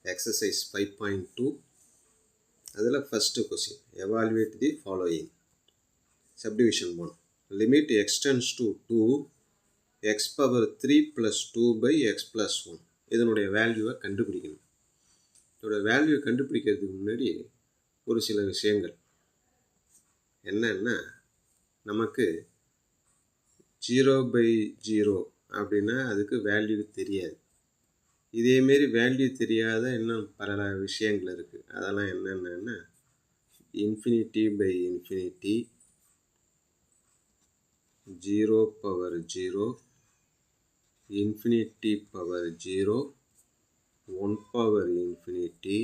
exercise 5.2 அதில் first question evaluate the following. Subdivision 1 limit x tends to 2 x power 3 plus 2 by x plus 1 இதனுடைய வேல்யூவை கண்டுபிடிக்கணும். இதோட வேல்யூவை கண்டுபிடிக்கிறதுக்கு முன்னாடி ஒரு சில விஷயங்கள் என்னன்னா, நமக்கு 0/0 அப்படின்னா அதுக்கு வேல்யூ தெரியாது. இதேமாரி வேல்யூ தெரியாத இன்னும் பல விஷயங்கள் இருக்குது. அதெல்லாம் என்னென்னா ∞/∞, 0/0, ∞/0, 1/∞,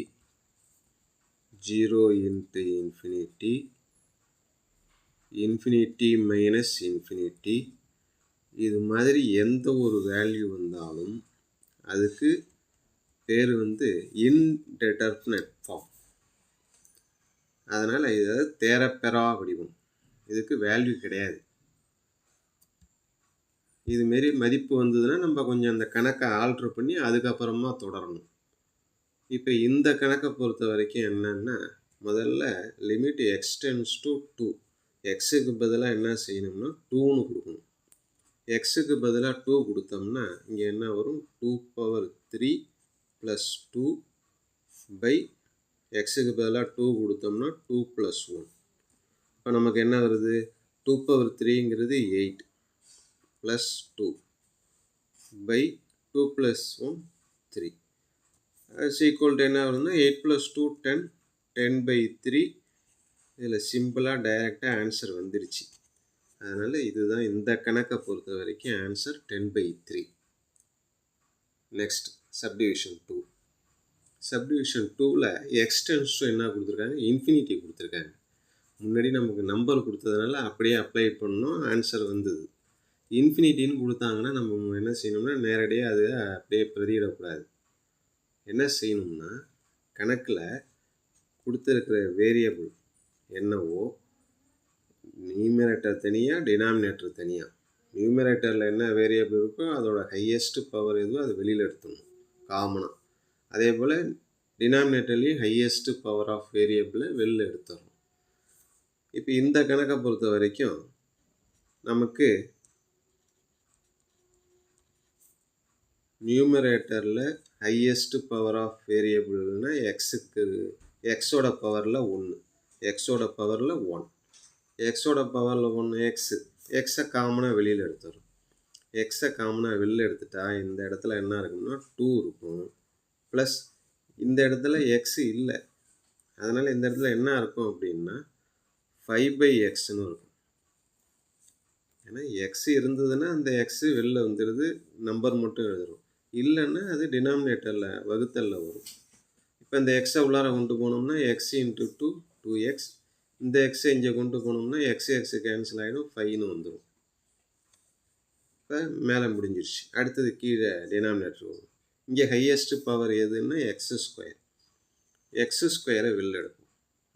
0 into infinity, infinity minus infinity. இது மாதிரி எந்த ஒரு வேல்யூ வந்தாலும் அதுக்கு பேர் இன்டெட்டர்மினேட் ஃபார்ம். அதனால் இது தேரப்பெறா வடிவம். இதுக்கு வேல்யூ கிடையாது. இதுமாரி மதிப்பு வந்ததுன்னா நம்ம கொஞ்சம் அந்த கணக்கை ஆல்ட்ரு பண்ணி அதுக்கப்புறமா தொடரணும். இப்போ இந்த கணக்கை பொறுத்த வரைக்கும் என்னென்னா, முதல்ல லிமிட் எக்ஸ் டென்ஸ் டு 2. எக்ஸுக்கு பதிலாக என்ன செய்யணும்னா 2ன்னு கொடுக்கணும். எக்ஸுக்கு பதிலாக 2 கொடுத்தோம்னா இங்கே என்ன வரும், 2/3 + 2 by எக்ஸுக்கு பதிலாக 2 கொடுத்தோம்னா 2 + 1. இப்போ நமக்கு என்ன வருது, 2/3ங்கிறது 8 + 2 by 2 + 1 3 = என்ன வருதுன்னா 8 + 2 10, 10/3. இதில் சிம்பிளாக டைரெக்டாக ஆன்சர் வந்துடுச்சு. அதனால் இதுதான் இந்த கணக்கை பொறுத்த வரைக்கும் ஆன்சர் 10/3. Next subdivision 2. சப்டிவிஷன் 2ல் எக்ஸ்டென்ஸ் என்ன கொடுத்துருக்காங்க, இன்ஃபினிட்டி கொடுத்துருக்காங்க. முன்னாடி நமக்கு நம்பர் கொடுத்ததுனால அப்படியே அப்ளை பண்ணோம், ஆன்சர் வந்தது. இன்ஃபினிட்டின்னு கொடுத்தாங்கன்னா நம்ம என்ன செய்யணும்னா நேரடியாக அதை அப்படியே பிரதியிடக்கூடாது. என்ன செய்யணும்னா கணக்கில் கொடுத்துருக்கிற வேரியபிள் என்னவோ நியூமரேட்டர் தனியாக, டினாமினேட்டர் தனியாக. நியூமரேட்டரில் என்ன வேரியபிள் இருக்கோ அதோட ஹையஸ்ட் பவர் எதுவோ அது வெளியில் எடுத்துடணும் காமனாக. அதே போல் டினாமினேட்டர்லேயும் ஹையஸ்ட் பவர் ஆஃப் வேரியபிளை வெளியில் எடுத்துடணும். இப்போ இந்த கணக்கை பொறுத்த வரைக்கும் நமக்கு நியூமரேட்டரில் ஹையஸ்ட் பவர் ஆஃப் வேரியபிள்னா எக்ஸோட பவரில் 1, எக்ஸோட பவரில் 1, எக்ஸோட பவரில் 1 எக்ஸை காமனாக வெளியில் எடுத்துடும். எக்ஸை காமனாக வெளியில் எடுத்துட்டா இந்த இடத்துல என்ன இருக்குன்னா 2 இருக்கும். ப்ளஸ் இந்த இடத்துல எக்ஸ் இல்லை, அதனால் இந்த இடத்துல என்ன இருக்கும் அப்படின்னா 5/xன்னு இருக்கும். ஏன்னா எக்ஸ் இருந்ததுன்னா அந்த எக்ஸு வெளில வந்துடுது, நம்பர் மட்டும் எழுதுறோம். இல்லைன்னா அது டினாமினேட்டரில் வகுத்தலில் வரும். இப்போ இந்த எக்ஸை உள்ளார கொண்டு போனோம்னா எக்ஸ் இன்ட்டு 2 2x. இந்த எக்ஸை இங்கே கொண்டு போனோம்னா எக்ஸ் கேன்சல் ஆகிடும், 5ன்னு வந்துடும். இப்போ மேலே முடிஞ்சிடுச்சு. அடுத்தது கீழே டினாமினேட்டர் வரும். இங்கே ஹையஸ்ட் பவர் எதுன்னா x². x² வெளில எடுக்கும்.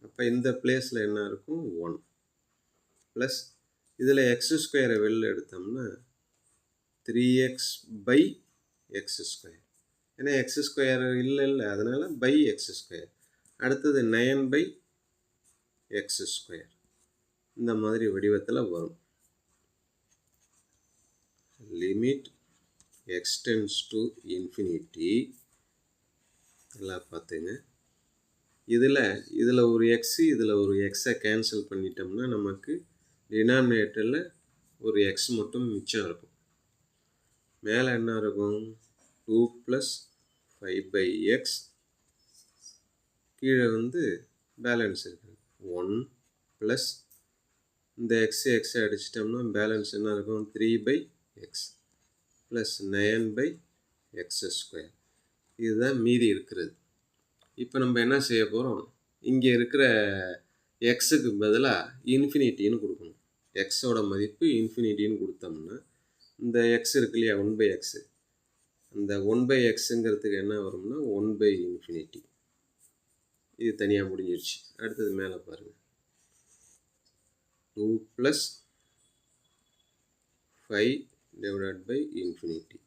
அப்போ இந்த பிளேஸில் என்ன இருக்கும் 1 ப்ளஸ் இதில் x² வெளில எடுத்தோம்னா 3x/x². ஏன்னா x² இல்லை அதனால் x². அடுத்தது 9/x². இந்த மாதிரி வடிவத்தில் வரும். Limit x tends to infinity. எல்லாம் பார்த்துங்க. இதில் ஒரு எக்ஸு, இதில் ஒரு எக்ஸை கேன்சல் பண்ணிட்டோம்னா நமக்கு டினாமினேட்டரில் ஒரு எக்ஸ் மட்டும் மிச்சம் இருக்கும். மேலே என்ன இருக்கும் 2 + 5/x. கீழே பேலன்ஸ் இருக்குது 1 ப்ளஸ் இந்த எக்ஸை அடிச்சிட்டோம்னா பேலன்ஸ் என்ன இருக்கும் 3/x ப்ளஸ் 9/x². இதுதான் மீதி இருக்கிறது. இப்போ நம்ம என்ன செய்ய போகிறோம், இங்கே இருக்கிற எக்ஸுக்கு பதிலாக இன்ஃபினிட்டின்னு கொடுக்கணும். எக்ஸோட மதிப்பு இன்ஃபினிட்டின்னு கொடுத்தோம்னா இந்த எக்ஸ் இருக்கு இல்லையா 1/x, அந்த 1/xங்கிறதுக்கு என்ன வரும்னா 1/∞. இது தனியாக முடிஞ்சிருச்சு. அடுத்தது மேலே பாருங்கள் 2 + 5/∞.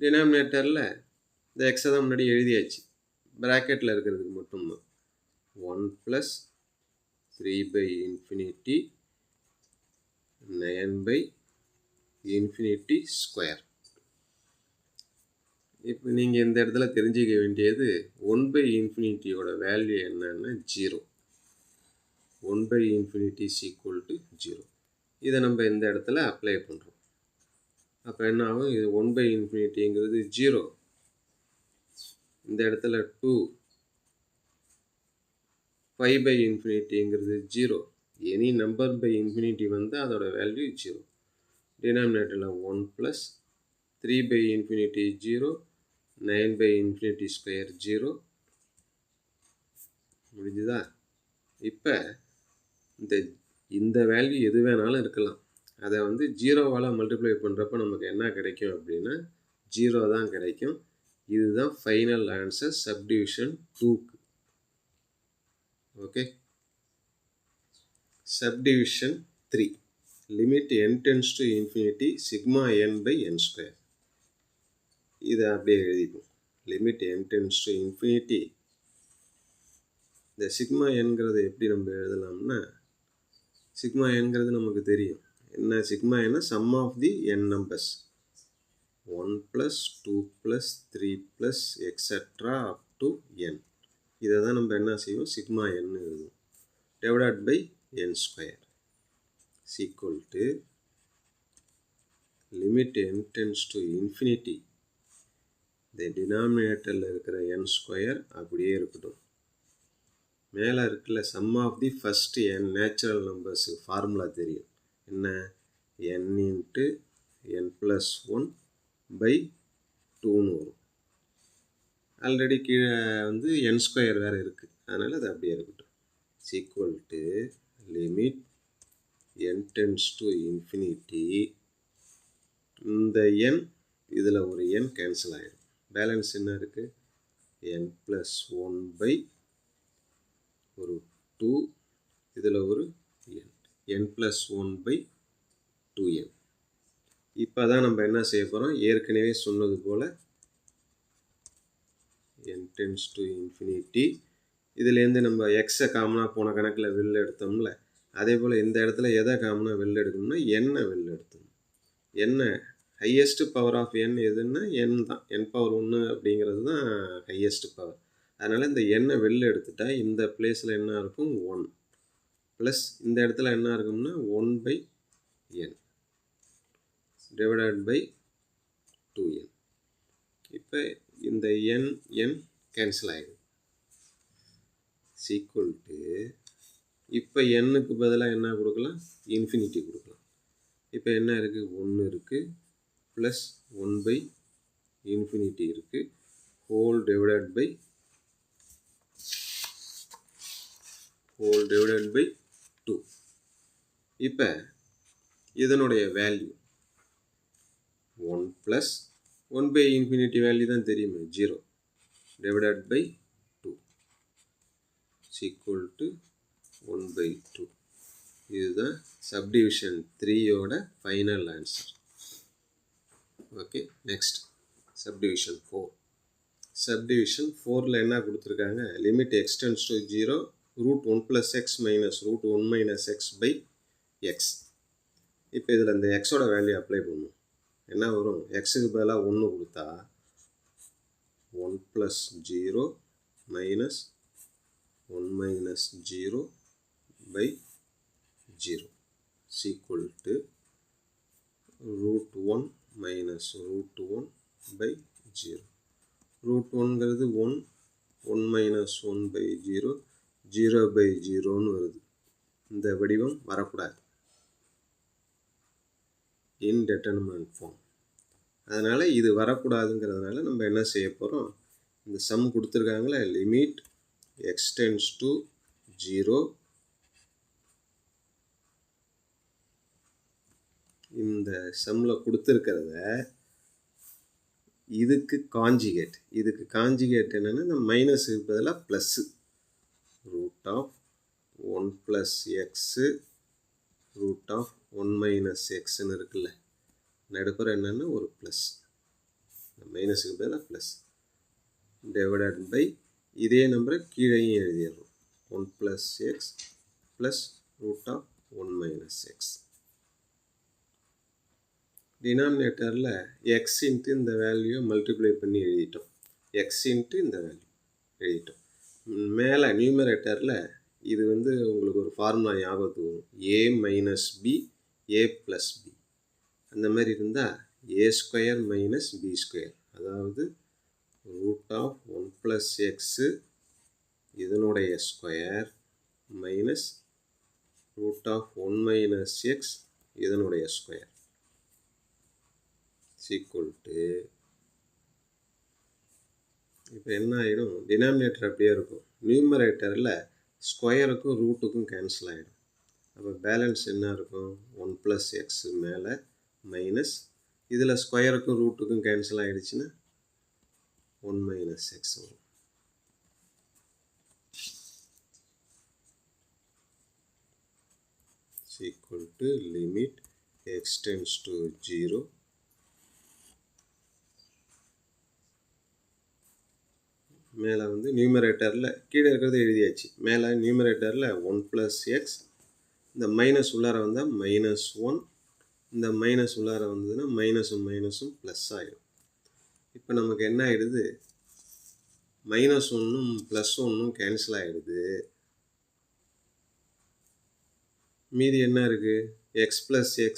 டினாமினேட்டரில் இந்த எக்ஸை தான் முன்னாடி எழுதியாச்சு. ப்ராக்கெட்டில் இருக்கிறதுக்கு மட்டும் 1 + 3/∞ 9/∞². இப்போ நீங்கள் இந்த இடத்துல தெரிஞ்சிக்க வேண்டியது 1/∞ வேல்யூ என்னன்னா 0. 1/∞ = 0. இதை நம்ம இந்த இடத்துல அப்ளை பண்ணுறோம். அப்போ என்ன ஆகும்? இது 1/∞ங்கிறது 0. இந்த இடத்துல 2. 5/∞ங்கிறது 0. எனி நம்பர் பை இன்ஃபினிட்டி வந்து அதோட வேல்யூ 0. டினாமினேட்டரில் 1 + 3/∞ 0, 9/∞² 0. முடிஞ்சுதா? இப்போ இந்த வேல்யூ எது வேணாலும் இருக்கலாம். அதை வந்து 0வால் மல்டிப்ளை பண்ணுறப்ப நமக்கு என்ன கிடைக்கும் அப்படின்னா 0 தான் கிடைக்கும். இதுதான் ஃபைனல் ஆன்சர் சப்டிவிஷன் 2க்கு. Okay. Subdivision 3. Limit n → ∞ sigma n/n². இதை அப்படியே எழுதிப்போம். Limit n → ∞. இந்த சிக்மா என்கிறத எப்படி நம்ம எழுதலாம்னா, சிக்மா என்கிறது நமக்கு தெரியும். என்ன சிக்மா என்ன? Sum of the n numbers. 1 + 2 + 3 + etcetera up to n. இதை தான் நம்ம என்ன செய்வோம்? சிக்மா n எழுதுவோம். Divided by n² = limit n → ∞. இந்த டினாமினேட்டரில் இருக்கிற n² அப்படியே இருக்கட்டும். மேலே இருக்குல்ல sum of the first n natural numbers formula தெரியும். என்ன? n × n + 1/2ன்னு வரும். ஆல்ரெடி கீழே வந்து n² வேறு இருக்குது. அதனால் அது அப்படியே இருக்கட்டும். = லிமிட் n → ∞. இந்த n இதில் ஒரு n கேன்சல் ஆகிடும். பேலன்ஸ் என்ன இருக்குது? n + 1/2. இதில் ஒரு n + 1/2n. இப்போ தான் நம்ம என்ன செய்ய போகிறோம்? ஏற்கனவே சொன்னது போல் n → ∞. இதுலேருந்து நம்ம எக்ஸை காமனாக போன கணக்கில் வெளில எடுத்தோம்ல, அதே போல் இந்த இடத்துல எதை காமனாக வெளில எடுக்கணும்னா என்னை வெளில எடுத்தோம். என்ன ஹையஸ்ட் பவர் ஆஃப் n எதுன்னா n தான். n⁴ அப்படிங்கிறது தான் ஹையஸ்ட் பவர். அதனால் இந்த எண்ணை வெளில எடுத்துட்டா இந்த பிளேஸில் என்ன இருக்கும்? 1 ப்ளஸ் இந்த இடத்துல என்ன இருக்கும்னா 1/n டிவைடட் பை 2n. இப்போ இந்த n கேன்சல் ஆகிடும். = இப்போ n-க்கு பதிலாக என்ன கொடுக்கலாம்? இன்ஃபினிட்டி கொடுக்கலாம். இப்போ என்ன இருக்குது? 1 இருக்குது ப்ளஸ் 1/∞ இருக்குது ஹோல் டிவைடட் பை 2. இப்போ இதனுடைய வேல்யூ 1 + 1/∞ வேல்யூ தான் தெரியுமே 0 டிவைடட் பை 2 = 1/2. இதுதான் சப்டிவிஷன் 3யோட final answer. Okay. Next subdivision 4. Subdivision 4ல் என்ன கொடுத்துருக்காங்க? Limit x → 0 √1 + x - √1 - x/x. இப்போ இதில் இந்த எக்ஸோட வேல்யூ அப்ளை பண்ணும். என்ன வரும்? எக்ஸுக்கு பதிலாக 1 கொடுத்தா 1 + 0 - 1 - 0/0 = √1 - √1/0. √1ங்கிறது 1, 1 - 1/0, 0/0ன்னு வருது. இந்த வடிவம் வரக்கூடாது. இன்டெட்டர்மினன்ட் ஃபார்ம். அதனால் இது வரக்கூடாதுங்கிறதுனால நம்ம என்ன செய்ய போகிறோம்? இந்த சம் கொடுத்துருக்காங்களே, லிமிட் x → 0. இந்த சம்மில் கொடுத்துருக்கிறத இதுக்கு காஞ்சிகேட். என்னென்னா இந்த மைனஸுக்கு பதிலாக ப்ளஸ்ஸு. √1 + x √1 - xன்னு இருக்குல்ல, நடுப்புற என்னென்னா ஒரு ப்ளஸ், மைனஸுக்கு பதிலாக ப்ளஸ் டிவைடட் பை இதே நம்பரை கீழேயும் எழுதிடுறோம். 1 + x + √1 - x. டினாமினேட்டரில் x இன்ட்டு இந்த வேல்யூ மல்டிப்ளை பண்ணி எழுதிட்டோம். x இன்ட்டு இந்த வேல்யூ எழுதிட்டோம். மேலே நியூமரேட்டரில் இது உங்களுக்கு ஒரு ஃபார்முலா ஞாபகத்துக்கு வரும். a - b a + b. அந்த மாதிரி இருந்தால் a² - b², அதாவது √1 + x இதனுடைய ஸ்கொயர் மைனஸ் √1 - x இதனுடைய ஸ்கொயர் ஈக்குவல் டு, இப்போ என்ன ஆகிடும், டினாமினேட்டர் அப்படியே இருக்கும். நியூமரேட்டரில் ஸ்கொயருக்கும் ரூட்டுக்கும் கேன்சல் ஆகிடும். அப்போ பேலன்ஸ் என்ன இருக்கும், 1 + x மேலே மைனஸ் இதில் ஸ்கொயருக்கும் ரூட்டுக்கும் கேன்சல் ஆகிடுச்சுன்னா 1 - x வரும். Equal to limit x → 0. மேலே நியூமரேட்டரில் கீழே இருக்கிறது எழுதியாச்சு. மேலே நியூமரேட்டரில் 1 + x, இந்த மைனஸ் உள்ளார வந்தால் -1, இந்த மைனஸ் உள்ளார வந்ததுன்னா மைனஸும் மைனஸும் ப்ளஸ் ஆகிடும். இப்போ நமக்கு என்ன ஆகிடுது, -1ம் +1ம் கேன்சல் ஆகிடுது. மீதி என்ன இருக்குது, x + x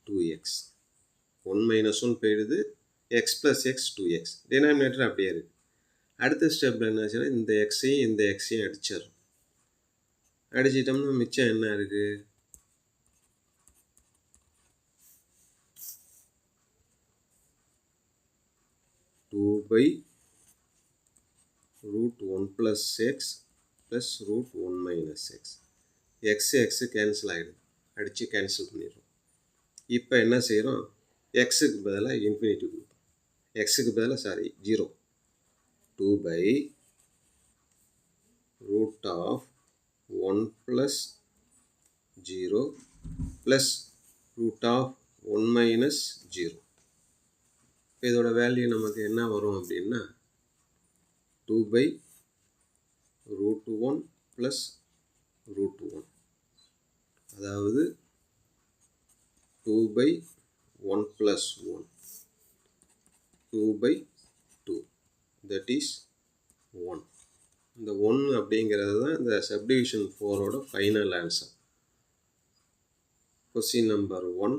2x. 1 - 1 போயிடுது, x + x 2x. டினாமினேட்டர் அப்படியே இருக்குது. அடுத்த ஸ்டெப்பில் என்ன ஆச்சுன்னா இந்த எக்ஸையும் இந்த எக்ஸையும் அடிச்சிடறோம். அடிச்சிட்டோம்னா மிச்சம் என்ன இருக்குது, 2/√1 + x + √1 - x. x கேன்சல் ஆகிடுது, அடித்து கேன்சல் பண்ணிடுறோம். இப்போ என்ன செய்கிறோம், எக்ஸுக்கு பதிலாக இன்ஃபினிட்டி கொடுப்போம். எக்ஸுக்கு பதிலாக 0. 2/√1 + 0 + √1 - 0. இதோட வேல்யூ நமக்கு என்ன வரும் அப்படின்னா 2/√1 + √1, அதாவது 2/1 + 1, 2/2, that is 1. இந்த 1 அப்படிங்கிறது தான் இந்த சப்டிவிஷன் 4ஓட ஃபைனல் ஆன்சர். கொஸ்டின் நம்பர் 1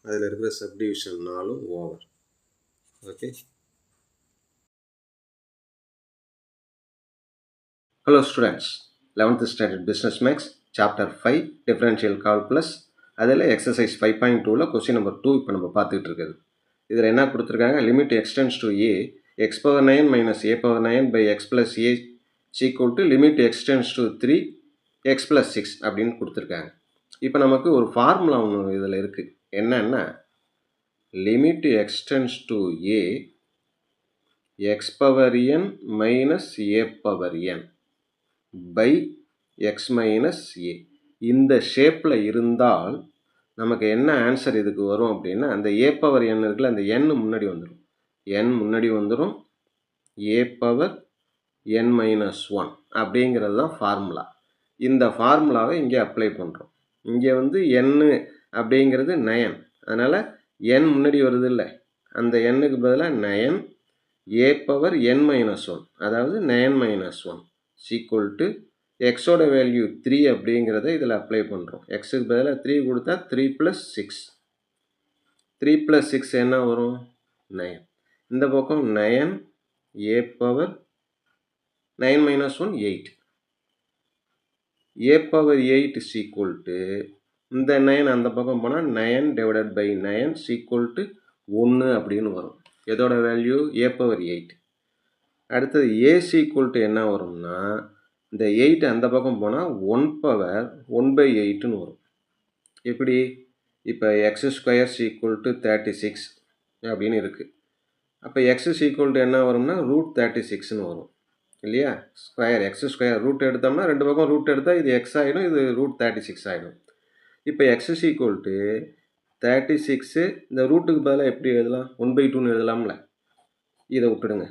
அதில் இருக்கிற subdivision 4 over. Okay. Hello students, 11th standard business max chapter 5 differential calculus, அதில் exercise 5.2ல question number 2 இப்போ நம்ம பார்த்துட்டு இருக்குது. இதில் என்ன கொடுத்துருக்காங்க, limit x tends to a x⁴ - a⁴ x + a equal to limit x tends to 3 x + 6 அப்படின்னு கொடுத்துருக்காங்க. இப்போ நமக்கு ஒரு ஃபார்முலா ஒன்று இதில் இருக்குது. என்னன்னா limit x tends to a x⁴n - a⁴n by x minus a. இந்த ஷேப்பில் இருந்தால் நமக்கு என்ன ஆன்சர் இதுக்கு வரும் அப்படின்னா, அந்த a⁴n இருக்குல்ல, அந்த n முன்னாடி வந்துடும், a⁴n - 1 அப்படிங்கிறது தான் ஃபார்முலா. இந்த ஃபார்முலாவை இங்கே அப்ளை பண்ணுறோம். இங்கே n அப்படிங்கிறது 9, அதனால் n முன்னாடி வருது இல்லை, அந்த nக்கு பதிலாக 9 a⁴n - 1, அதாவது 9 - 1 equal to எக்ஸோட வேல்யூ 3 அப்படிங்கிறத இதில் அப்ளை பண்ணுறோம். எக்ஸுக்கு பதிலாக 3 கொடுத்தா 3 + 6, 3 + 6 என்ன வரும், 9. இந்த பக்கம் 9 a⁴ 9 - 1 8, a⁴8 equal to இந்த 9 அந்த பக்கம் போனால் 9/9 equal to 1 அப்படின்னு வரும். எதோட வேல்யூ, a⁴8. அடுத்தது a equal to என்ன வரும்னா, இந்த 8 அந்த பக்கம் போனால் 1/1/8ன்னு வரும். எப்படி, இப்போ x² equal to 36 அப்படின்னு இருக்குது. அப்போ x equal to என்ன வரும்னா √36ன்னு வரும் இல்லையா. ஸ்கொயர் x² ரூட் எடுத்தோம்னா ரெண்டு பக்கம் ரூட் எடுத்தால் இது x ஆகிடும், இது √36 ஆகிடும். இப்போ x equal to 36, இந்த ரூட்டுக்கு பதிலாக எப்படி எழுதலாம், 1/2ன்னு எழுதலாம்ல. இதை விட்டுடுங்க,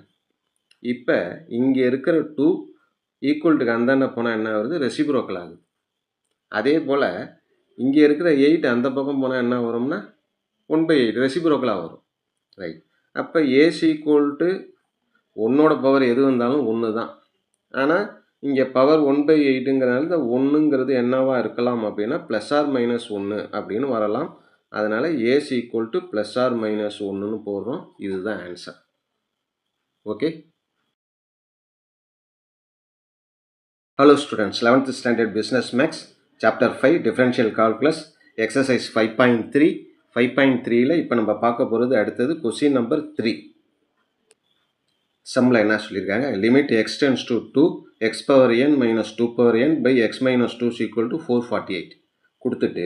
இப்போ இங்கே இருக்கிற 2 ஈக்குவல்ட்டுக்கு அந்தாண்ட போனால் என்ன வருது, ரெசிப்ரோக்கல் ஆகுது. அதே போல் இங்கே இருக்கிற 8 அந்த பக்கம் போனால் என்ன வரும்னா 1/8 ரெசிப்ரோக்கலாக வரும். ரைட். அப்போ ஏசி ஈக்குவல்ட்டு 1ஓட பவர் எது வந்தாலும் 1 தான். ஆனால் இங்கே பவர் 1/8ங்கிறதுனால இந்த 1ங்கிறது என்னவா இருக்கலாம் அப்படின்னா +or-1 அப்படின்னு வரலாம். அதனால் ஏசி ஈக்குவல்ட்டு +or-1ன்னு போடுறோம். இதுதான் answer. Okay. Hello students, 11th standard business maths chapter 5 differential calculus exercise 5.3. 5.3ல் இப்போ நம்ம பார்க்க போகிறது அடுத்தது கொஸ்டின் நம்பர் 3. சம்மில் என்ன சொல்லியிருக்காங்க, limit x tends to 2 x power n minus 2 power n by x minus 2 is equal to 448 கொடுத்துட்டு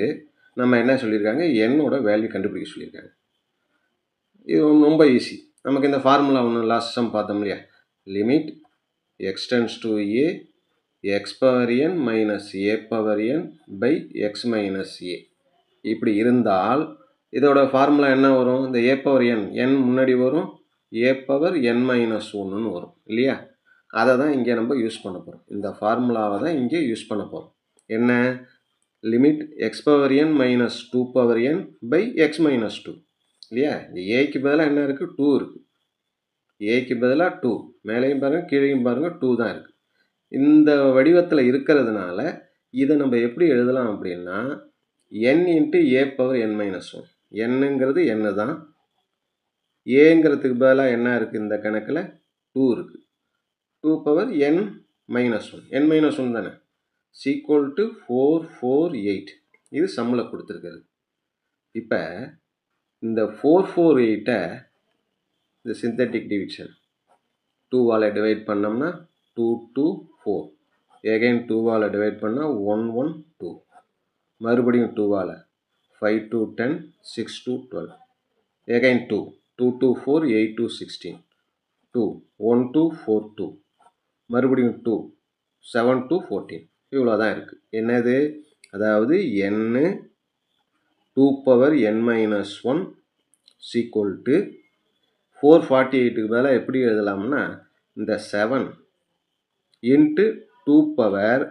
நம்ம என்ன சொல்லியிருக்காங்க, என்னோட வேல்யூ கண்டுபிடிக்க சொல்லியிருக்காங்க. இது ரொம்ப ஈஸி. நமக்கு இந்த ஃபார்முலா ஒன்று லாஸ்ட் சம் பார்த்தோம் இல்லையா, limit x tends to a x power n minus a power n by x minus a இப்படி இருந்தால் இதோட ஃபார்முலா என்ன வரும், இந்த a power n n முன்னாடி வரும், a power n minus 1ன்னு வரும் இல்லையா. அதை தான் இங்கே நம்ம யூஸ் பண்ண போகிறோம். இந்த ஃபார்முலாவை தான் இங்கே யூஸ் பண்ண போகிறோம். என்ன, limit x power n minus 2 power n by x minus 2 இல்லையா. இந்த ஏக்கு பதிலாக என்ன இருக்குது, 2 இருக்குது. ஏக்கு பதிலாக 2, மேலேயும் பாருங்கள் கீழேயும் பாருங்கள் 2 தான் இருக்குது. இந்த வடிவத்தில் இருக்கிறதுனால இதை நம்ம எப்படி எழுதலாம் அப்படின்னா n into a power n minus 1. என்னங்கிறது என்ன தான், ஏங்கிறதுக்கு பதிலாக என்ன இருக்குது, இந்த கணக்கில் 2 இருக்குது. 2 power n minus 1, n minus 1 தானே, சீக்குவல் டு 448. இது சம்மில் கொடுத்துருக்குறது. இப்போ இந்த 448ஐ இந்த சிந்தட்டிக் டிவிஷன் 2வால் டிவைட் பண்ணோம்னா 2 2 4, எகைன் 2வால் டிவைட் பண்ணால் 1 1 2, மறுபடியும் 2வால் 5 2 10 6 2 12, எகைன் 2 2 2 4 8 2 16, 2 1 2 4 2, மறுபடியும் 2 7 2 14. இவ்வளோ தான் இருக்குது. என்னது, அதாவது n 2 power n minus 1 equal to 448க்கு பதிலாக எப்படி எழுதலாம்னா இந்த 7 இன்ட்டு 2 பவர்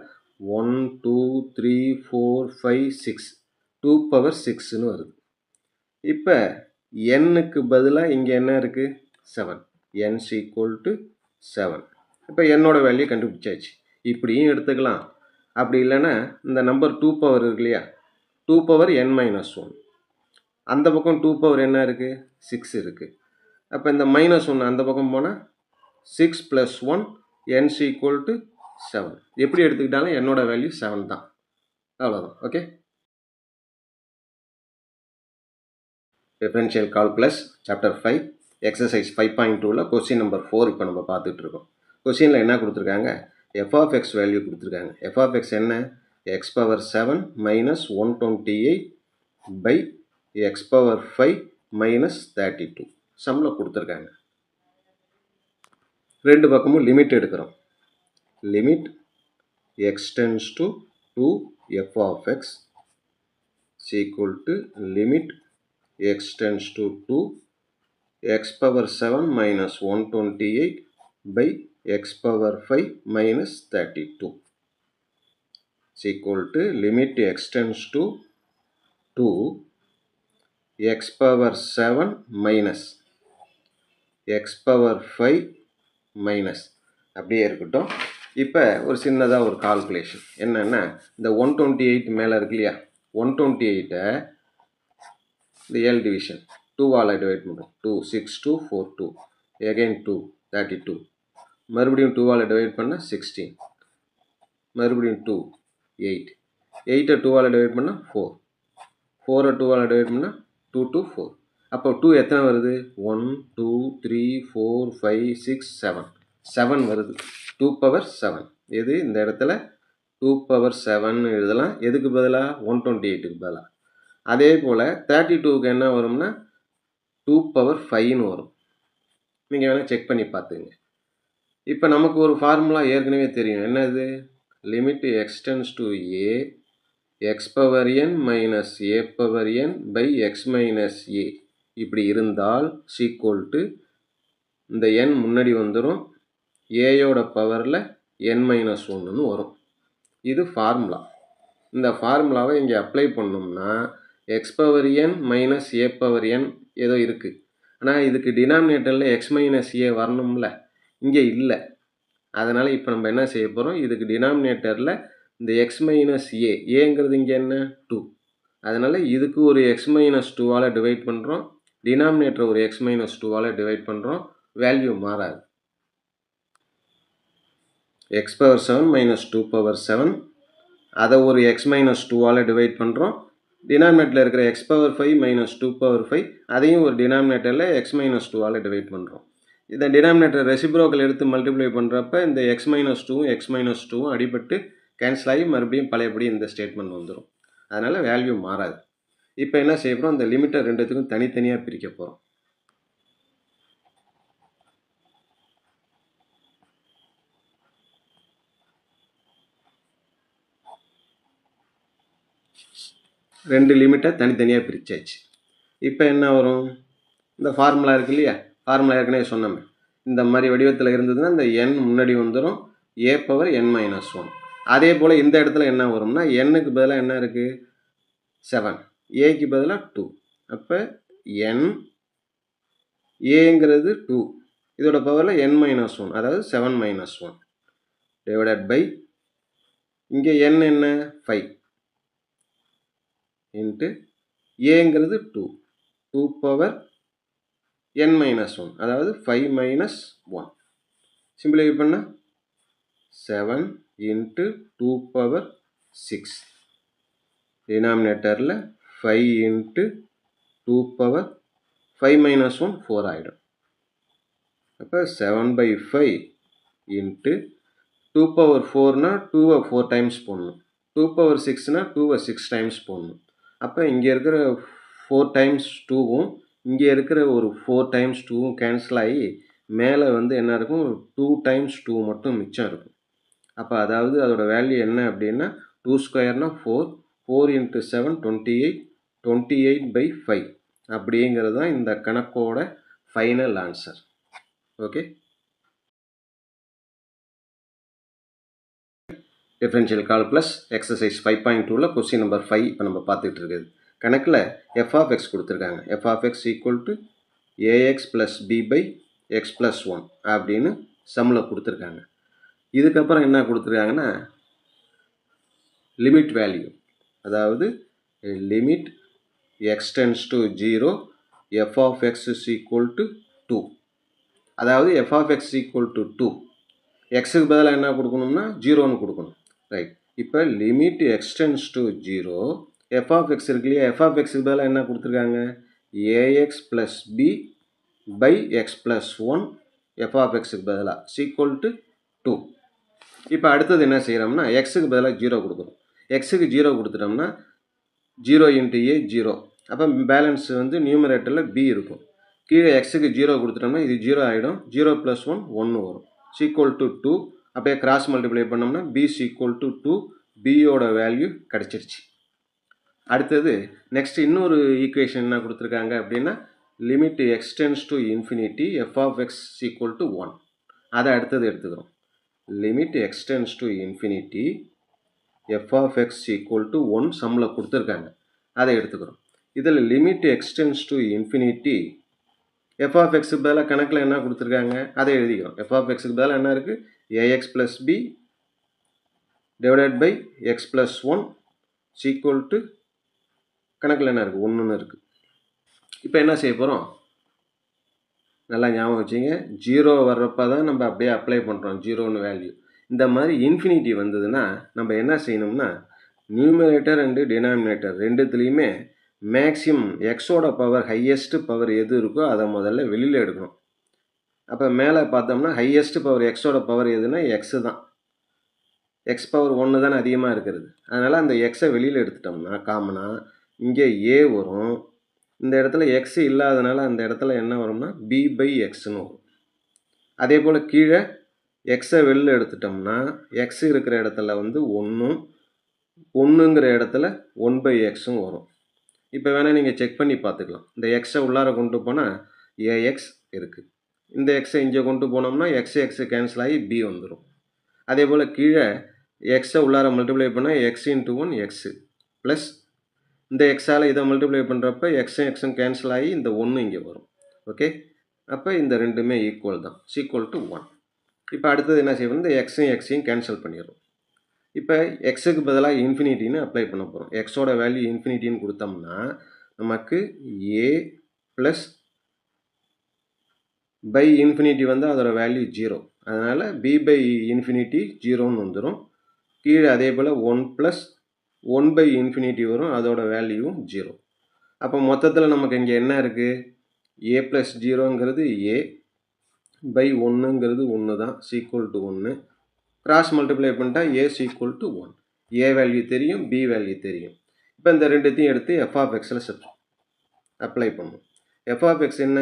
1 2 3 4 5 6 2 பவர் 6ன்னு வருது. இப்போ n-க்கு பதிலாக இங்கே என்ன இருக்குது, 7, n equal to 7. இப்போ என்னோட வேல்யூ கண்டுபிடிச்சாச்சு. இப்படியும் எடுத்துக்கலாம். அப்படி இல்லைன்னா இந்த நம்பர் 2 பவர் இருக்கு இல்லையா, 2 பவர் n மைனஸ் 1, அந்த பக்கம் 2 பவர் என்ன இருக்குது, 6 இருக்குது. அப்போ இந்த மைனஸ் 1 அந்த பக்கம் போனால் 6 + 1 n equal to 7. எப்படி எடுத்துக்கிட்டாலும் என்னோட வேல்யூ 7 தான். அவ்வளோதான். Okay. Differential calculus chapter 5 exercise 5.2ல் கொஸ்டின் நம்பர் 4 இப்போ நம்ம பார்த்துட்டு இருக்கோம். கொஸ்டினில் என்ன கொடுத்துருக்காங்க, f of x வேல்யூ கொடுத்துருக்காங்க. f of x என்ன, x power 7 minus 128 by x power 5 minus 32 சம்மில் கொடுத்துருக்காங்க. ரெண்டு பக்கமும் லிமிட் எடுக்கிறோம். Limit x tends to 2 f of x is equal to limit x tends to 2 x power 7 minus 128 by x power 5 minus 32 is equal to limit x tends to 2 x power 7 minus x power 5 minus அப்படியே இருக்கட்டும். இப்போ ஒரு சின்னதாக ஒரு calculation என்னென்னா, இந்த 128 மேலே இருக்கு இல்லையா, 128ஐ இந்த L டிவிஷன் 2வால் டிவைட் பண்ணுறோம். 2 6 2 4 2, எகைன் 2 32, மறுபடியும் 2வால் டிவைட் பண்ணால் 16, மறுபடியும் 2 8, 8ஐ 2வால் டிவைட் பண்ணால் 4, 4ஐ 2வால் டிவைட் பண்ணால் 2 2 4. அப்போ 2 எத்தனை வருது, 1 2 3 4 5 6 7, 7 வருது. 2 பவர் 7 எது, இந்த இடத்துல 2 பவர் 7 எழுதலாம். எதுக்கு பதிலாக, 128க்கு பதிலாக. அதே போல் 32க்கு என்ன வரும்னா 2 பவர் 5ன்னு வரும். நீங்கள் வேணால் செக் பண்ணி பார்த்துங்க. இப்போ நமக்கு ஒரு ஃபார்முலா ஏற்கனவே தெரியும். என்னது, limit x tends to a x power n minus a power n by x minus a இப்படி இருந்தால் சீக்குவல் டு இந்த n முன்னாடி வந்துடும், ஏயோட பவரில் n-1ன்னு வரும். இது ஃபார்முலா. இந்த ஃபார்முலாவை இங்கே அப்ளை பண்ணோம்னா X power n minus a power n ஏதோ இருக்குது. ஆனால் இதுக்கு டினாமினேட்டரில் எக்ஸ் மைனஸ் ஏ வரணும்ல, இங்கே இல்லை. அதனால் இப்போ நம்ம என்ன செய்ய போகிறோம், இதுக்கு டினாமினேட்டரில் இந்த எக்ஸ் மைனஸ் ஏங்கிறது இங்கே என்ன 2. அதனால் இதுக்கு ஒரு எக்ஸ் மைனஸ் 2ஆல் டிவைட் பண்ணுறோம், டினாமினேட்டர் ஒரு எக்ஸ் மைனஸ் 2ஆல் டிவைட் பண்ணுறோம். வேல்யூ மாறாது. எக்ஸ் பவர் 7 மைனஸ் 2 பவர் 7 அதை ஒரு எக்ஸ் மைனஸ் 2ஆல் டிவைட் பண்ணுறோம். டினாமினேட்டரில் இருக்கிற எக்ஸ் பவர் 5 மைனஸ் 2 பவர் 5 அதையும் ஒரு டினாமினேட்டரில் எக்ஸ் மைனஸ் 2ஆல் டிவைட் பண்ணுறோம். இந்த டினாமினேட்டர் ரெசிப்ரோக்கல் எடுத்து மல்டிப்ளை பண்ணுறப்ப இந்த எக்ஸ் மைனஸ் 2வும் எக்ஸ் மைனஸ் 2வும் அடிபட்டு கேன்சல் ஆகி மறுபடியும் பழையபடி இந்த ஸ்டேட்மெண்ட் வந்துடும். அதனால் வேல்யூ மாறாது. இப்போ என்ன செய்ய போகிறோம், இந்த லிமிட்டை ரெண்டுத்துக்கும் தனித்தனியாக பிரிக்க போகிறோம். ரெண்டு லிமிட்டை தனித்தனியாக பிரிச்சாச்சு. இப்போ என்ன வரும், இந்த ஃபார்முலா இருக்கு இல்லையா, ஃபார்முலா ஏற்கனவே சொன்னோமே, இந்த மாதிரி வடிவத்தில் இருந்ததுன்னா இந்த n முன்னாடி வந்துடும், ஏ பவர் n-1. அதே போல் இந்த இடத்துல என்ன வரும்னா n-க்கு பதிலாக என்ன இருக்குது 7, ஏக்கு பதிலாக 2. அப்போ n ஏங்கிறது 2, இதோட பவரில் n-1, அதாவது 7-1 டிவைடட் பை இங்கே n என்ன 5 இன்ட்டு ஏங்கிறது 2 பவர் n-1, அதாவது 5-1. சிம்பிளிஃபை பண்ண 7 இன்ட்டு 2 பவர் 6, டினாமினேட்டரில் 5 இன்ட்டு 2 பவர் 5-1 4 ஆகிடும். அப்போ 7/5 இன்ட்டு 2 பவர் 4னா 2வை 4 டைம்ஸ் போடணும், 2 பவர் 6னா 2வை 6 டைம்ஸ் போடணும். அப்போ இங்கே இருக்கிற 4 டைம்ஸ் 2வும் இங்கே இருக்கிற ஒரு 4 டைம்ஸ் 2வும் கேன்சல் ஆகி மேலே வந்து என்ன இருக்கும், 2 டைம்ஸ் 2 மட்டும் மிச்சம் இருக்கும். அப்போ அதாவது அதோட வேல்யூ என்ன அப்படின்னா 2 ஸ்கொயர்னா 4, 4 இன்ட்டு 7 28, 28/5 அப்படிங்கிறது தான் இந்த கணக்கோட final answer. Okay, differential calculus exercise 5.2ல் கொஸ்டின் நம்பர் 5 இப்போ நம்ம பார்த்துட்டு இருக்குது. கணக்கில் f of x கொடுத்துருக்காங்க. f of x equal to ax plus b by x plus 1 அப்படின்னு சம்மில் கொடுத்துருக்காங்க. இதுக்கப்புறம் என்ன கொடுத்துருக்காங்கன்னா லிமிட் வேல்யூ, அதாவது limit x tends to 0 f of x is equal to 2. அதாவது f of x equal to 2, எக்ஸுக்கு பதிலாக என்ன கொடுக்கணும்னா 0ன்னு கொடுக்கணும். ரைட், இப்போ limit x tends to 0 f of x இருக்கு இல்லையா, f of xக்கு பதிலாக என்ன கொடுத்துருக்காங்க ax plus b by x plus 1 f of xக்கு பதிலாக equal to 2. இப்போ அடுத்தது என்ன செய்கிறோம்னா எக்ஸுக்கு பதிலாக 0 கொடுக்குறோம். எக்ஸுக்கு 0 கொடுத்துட்டோம்னா 0 இன்ட்டு ஏ 0, அப்போ பேலன்ஸ் வந்து நியூமரேட்டரில் b இருக்கும். கீழே எக்ஸுக்கு 0 கொடுத்துட்டோம்னா இது 0 ஆகிடும், 0 ப்ளஸ் 1 1 வரும், ஈக்குவல் டு 2. அப்படியே கிராஸ் மல்டிப்ளை பண்ணோம்னா b ஈக்குவல் டு 2, பியோட வேல்யூ கிடச்சிருச்சு. அடுத்தது நெக்ஸ்ட் இன்னொரு ஈக்குவேஷன் என்ன கொடுத்துருக்காங்க அப்படின்னா limit x tends to infinity f of x equal to 1. அதை அடுத்தது எடுத்துக்கிறோம். Limit x tends to infinity f of x equal to 1 சம்மில் கொடுத்துருக்காங்க, அதை எடுத்துக்கிறோம். இதில் limit x tends to infinity f of எக்ஸுக்கு பதிலாக கணக்கில் என்ன கொடுத்துருக்காங்க அதை எழுதிக்கிறோம். எஃப் ஆஃப் எக்ஸுக்கு பதிலாக என்ன இருக்குது a x plus b divided by x plus 1 equal to கணக்கில் என்ன இருக்குது 1ன்னு இருக்குது. இப்போ என்ன செய்ய போகிறோம், நல்லா ஞாபகம் வச்சுங்க, 0 வர்றப்போ தான் நம்ம அப்படியே அப்ளை பண்ணுறோம் 0ன்னு வேல்யூ. இந்த மாதிரி இன்ஃபினிட்டி வந்ததுன்னா நம்ம என்ன செய்யணும்னா நியூமரேட்டர் அண்டு டினாமினேட்டர் ரெண்டுத்துலேயுமே மேக்ஸிமம் எக்ஸோட பவர் ஹையஸ்ட்டு பவர் எது இருக்கோ அதை முதல்ல வெளியில் எடுக்கணும். அப்போ மேலே பார்த்தோம்னா ஹையஸ்ட்டு பவர் எக்ஸோட பவர் எதுனா எக்ஸு தான், எக்ஸ் பவர் 1 தானே அதிகமாக இருக்கிறது. அதனால் அந்த எக்ஸை வெளியில் எடுத்துட்டோம்னா காமனாக இங்கே ஏ வரும், இந்த இடத்துல எக்ஸ் இல்லாதனால அந்த இடத்துல என்ன வரும்னா b பை எக்ஸ்னு வரும். அதே போல் கீழே எக்ஸை வெளியில் எடுத்துட்டோம்னா எக்ஸ் இருக்கிற இடத்துல வந்து 1ங்கிற இடத்துல 1/xம் வரும். இப்போ வேணால் நீங்கள் செக் பண்ணி பார்த்துக்கலாம். இந்த எக்ஸை உள்ளார கொண்டு போனால் ஏஎக்ஸ் இருக்குது, இந்த எக்ஸை இங்கே கொண்டு போனோம்னா எக்ஸ் கேன்சல் ஆகி பி வந்துடும். அதே போல் கீழே எக்ஸை உள்ளார மல்டிப்ளை பண்ணால் எக்ஸ் இன்ட்டு 1 எக்ஸு ப்ளஸ் இந்த எக்ஸால் இதை மல்டிப்ளை பண்ணுறப்ப எக்ஸும் கேன்சல் ஆகி இந்த 1 இங்கே வரும். ஓகே, அப்போ இந்த ரெண்டுமே ஈக்குவல் தான், ஈக்குவல் டு 1. இப்போ அடுத்தது என்ன செய்வோம், இந்த எக்ஸையும் கேன்சல் பண்ணிடுறோம். இப்போ எக்ஸுக்கு பதிலாக இன்ஃபினிட்டின்னு அப்ளை பண்ண போகிறோம். எக்ஸோட வேல்யூ இன்ஃபினிட்டின்னு கொடுத்தோம்னா நமக்கு ஏ ப்ளஸ் பை இன்ஃபினிட்டி வந்து அதோட வேல்யூ 0, அதனால் பி பை இன்ஃபினிட்டி 0ன்னு வந்துடும். கீழே அதே போல் 1 ப்ளஸ் 1 பை இன்ஃபினிட்டி வரும், அதோட வேல்யூவும் 0. அப்போ மொத்தத்தில் நமக்கு இங்கே என்ன இருக்குது, ஏ ப்ளஸ் 0ங்கிறது ஏ பை 1ங்கிறது 1 தான், ஈக்குவல் டு 1. கிராஸ் மல்டிப்ளை பண்ணிட்டா a equal to 1. A value தெரியும், பி வேல்யூ தெரியும். இப்போ இந்த ரெண்டுத்தையும் எடுத்து எஃப் ஆஃப் எக்ஸில் அப்ளை பண்ணும். எஃப் ஆஃப் எக்ஸ் என்ன,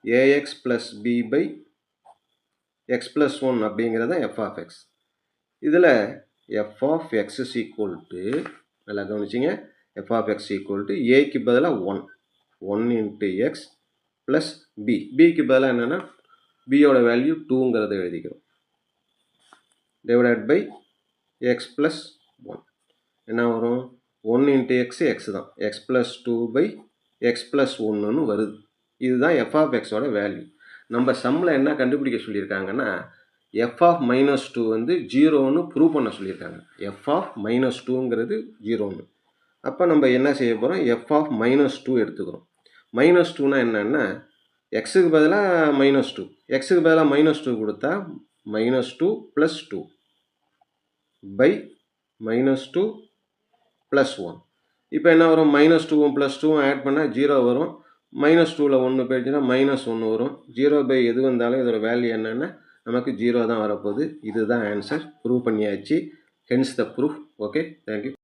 a x plus b by x plus 1 அப்படிங்கிறத எஃப் ஆஃப் எக்ஸ். இதில் f of x is equal to, நல்லா கவனிச்சிங்க, f of x equal to ஏக்கு பதிலாக 1 இன்ட்டு எக்ஸ் ப்ளஸ் பி, பிக்கு பதிலாக என்னென்னா பியோட வேல்யூ 2ங்கிறத எழுதிக்கிறோம், டிவைடட் பை எக்ஸ் ப்ளஸ் 1. என்ன வரும், 1 இன்ட்டு எக்ஸ் தான், x plus 2 by x plus 1ன்னு வருது. இதுதான் எஃப் ஆஃப் எக்ஸோட வேல்யூ. நம்ம சம்மில் என்ன கண்டுபிடிக்க சொல்லியிருக்காங்கன்னா எஃப் ஆஃப் மைனஸ் 2 வந்து 0ன்னு ப்ரூவ் பண்ண சொல்லியிருக்காங்க. எஃப் ஆஃப் மைனஸ் 2ங்கிறது 0ன்னு. அப்போ நம்ம என்ன செய்ய போகிறோம், எஃப் ஆஃப் மைனஸ் 2 எடுத்துக்கிறோம். மைனஸ் 2னா என்னென்னா எக்ஸுக்கு பதிலாக மைனஸ் 2, எக்ஸுக்கு பதிலாக மைனஸ் 2 கொடுத்தா minus 2 plus 2 by minus 2 plus 1. இப்போ என்ன வரும், மைனஸ் 2வும் ப்ளஸ் 2வும் ஆட் பண்ணால் 0 வரும். மைனஸ் 2ல் 1 போயிடுச்சுன்னா மைனஸ் 1 வரும். 0 பை எது வந்தாலும் இதோட வேல்யூ என்னென்னா நமக்கு 0 தான் வரப்போகுது. இதுதான் ஆன்சர், ப்ரூவ் பண்ணியாச்சு. Hence the proof. Okay, thank you.